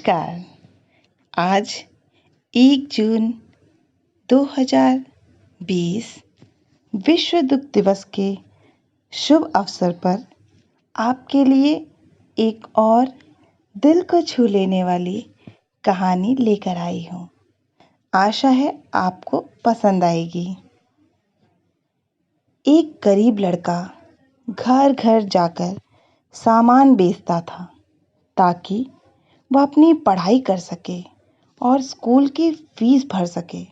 नमस्कार। आज 1 जून 2020 विश्व दुख दिवस के शुभ अवसर पर आपके लिए एक और दिल को छू लेने वाली कहानी लेकर आई हूँ। आशा है आपको पसंद आएगी। एक गरीब लड़का घर घर जाकर सामान बेचता था ताकि वह अपनी पढ़ाई कर सके और स्कूल की फीस भर सके।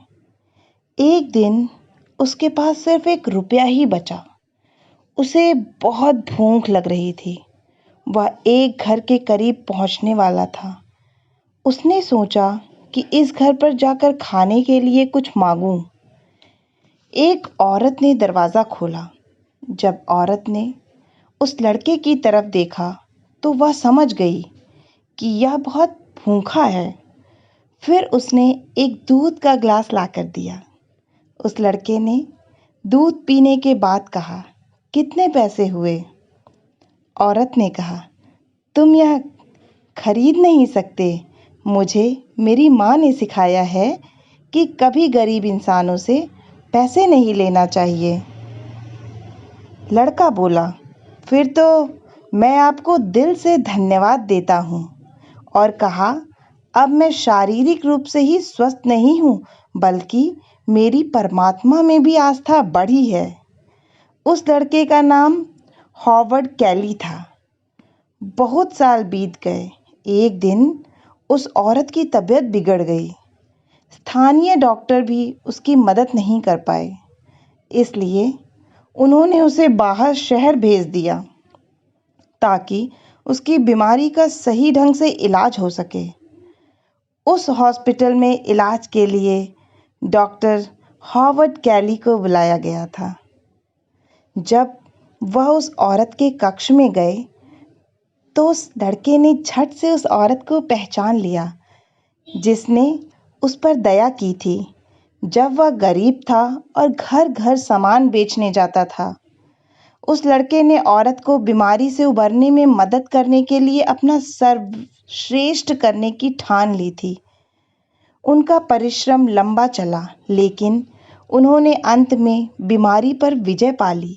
एक दिन उसके पास सिर्फ 1 रुपया ही बचा। उसे बहुत भूख लग रही थी। वह एक घर के करीब पहुंचने वाला था। उसने सोचा कि इस घर पर जाकर खाने के लिए कुछ मांगूं। एक औरत ने दरवाज़ा खोला। जब औरत ने उस लड़के की तरफ देखा तो वह समझ गई कि यह बहुत भूखा है। फिर उसने एक दूध का ग्लास लाकर दिया। उस लड़के ने दूध पीने के बाद कहा, कितने पैसे हुए? औरत ने कहा, तुम यह खरीद नहीं सकते। मुझे मेरी माँ ने सिखाया है कि कभी गरीब इंसानों से पैसे नहीं लेना चाहिए। लड़का बोला, फिर तो मैं आपको दिल से धन्यवाद देता हूँ, और कहा, अब मैं शारीरिक रूप से ही स्वस्थ नहीं हूँ, बल्कि मेरी परमात्मा में भी आस्था बढ़ी है। उस लड़के का नाम हॉवर्ड कैली था। बहुत साल बीत गए। एक दिन उस औरत की तबीयत बिगड़ गई। स्थानीय डॉक्टर भी उसकी मदद नहीं कर पाए, इसलिए उन्होंने उसे बाहर शहर भेज दिया ताकि उसकी बीमारी का सही ढंग से इलाज हो सके। उस हॉस्पिटल में इलाज के लिए डॉक्टर हॉवर्ड कैली को बुलाया गया था। जब वह उस औरत के कक्ष में गए तो उस लड़के ने झट से उस औरत को पहचान लिया जिसने उस पर दया की थी जब वह गरीब था और घर घर सामान बेचने जाता था। उस लड़के ने औरत को बीमारी से उबरने में मदद करने के लिए अपना सर्वश्रेष्ठ करने की ठान ली थी। उनका परिश्रम लंबा चला, लेकिन उन्होंने अंत में बीमारी पर विजय पा ली।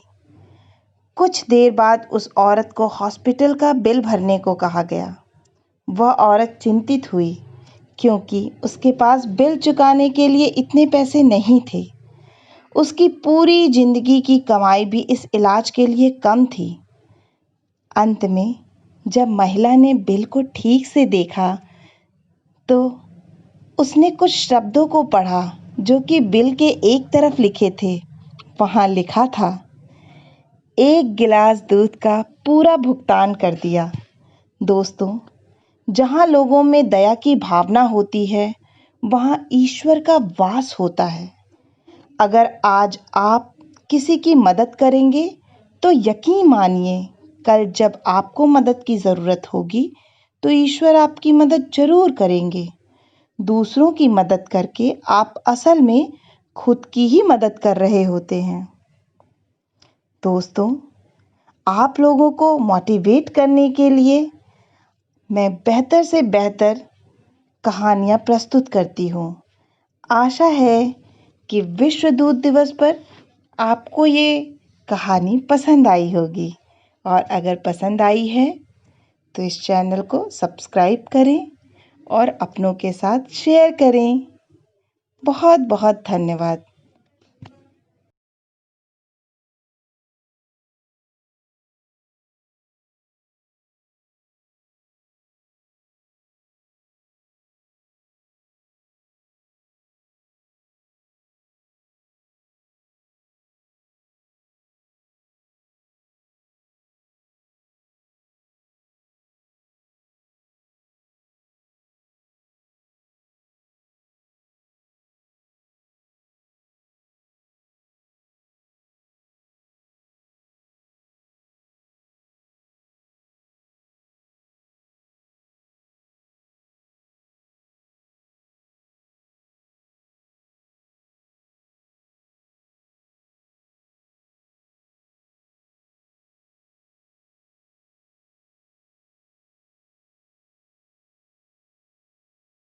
कुछ देर बाद उस औरत को हॉस्पिटल का बिल भरने को कहा गया। वह औरत चिंतित हुई क्योंकि उसके पास बिल चुकाने के लिए इतने पैसे नहीं थे। उसकी पूरी जिंदगी की कमाई भी इस इलाज के लिए कम थी। अंत में जब महिला ने बिल को ठीक से देखा तो उसने कुछ शब्दों को पढ़ा जो कि बिल के एक तरफ लिखे थे। वहां लिखा था, 1 गिलास दूध का पूरा भुगतान कर दिया। दोस्तों, जहां लोगों में दया की भावना होती है, वहां ईश्वर का वास होता है। अगर आज आप किसी की मदद करेंगे तो यकीन मानिए कल जब आपको मदद की ज़रूरत होगी तो ईश्वर आपकी मदद ज़रूर करेंगे। दूसरों की मदद करके आप असल में खुद की ही मदद कर रहे होते हैं। दोस्तों, आप लोगों को मोटिवेट करने के लिए मैं बेहतर से बेहतर कहानियाँ प्रस्तुत करती हूँ। आशा है कि विश्व दूध दिवस पर आपको ये कहानी पसंद आई होगी, और अगर पसंद आई है तो इस चैनल को सब्सक्राइब करें और अपनों के साथ शेयर करें। बहुत बहुत धन्यवाद।